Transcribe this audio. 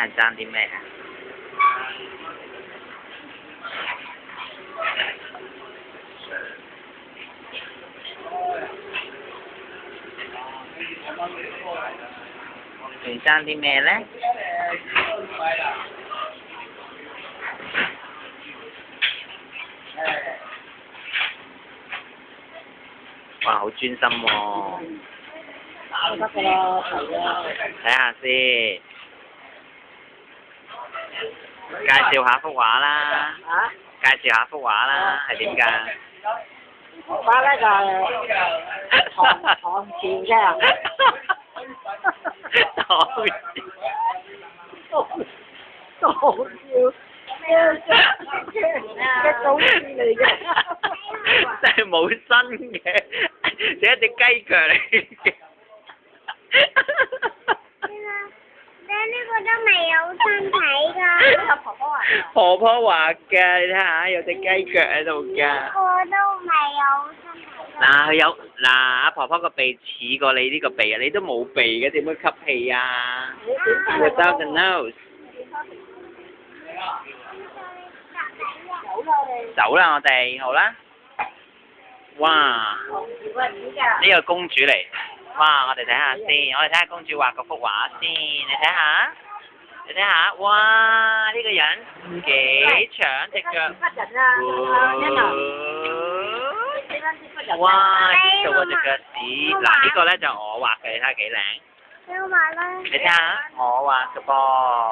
係爭啲咩啊？仲爭啲咩咧？哇！好專心喎。得㗎啦，係啊。睇下先，介紹下幅畫啦。啊？介紹下幅畫啦，係點㗎？畫咧就係唐朝嘅。唐朝嘅祖先嚟嘅。真係冇身嘅，只一隻雞腳嚟嘅。你呢個都未有身體㗎。婆婆畫㗎，你睇下有隻雞腳喺度㗎。我都未有身體㗎。嗱，佢有嗱，阿婆婆個鼻似過你呢個鼻啊，你都冇鼻嘅，點樣吸氣啊？Without the nose。走啦，我哋好啦。哇！呢個公主嚟。哇！我哋睇下先，我哋睇下公主畫嗰幅畫先，你睇下，你睇下，哇！呢個人幾長隻腳，哇！做嗰隻腳趾，嗱呢個咧就我畫嘅，你睇下幾靚，你畫啦。你睇下我畫嘅噃。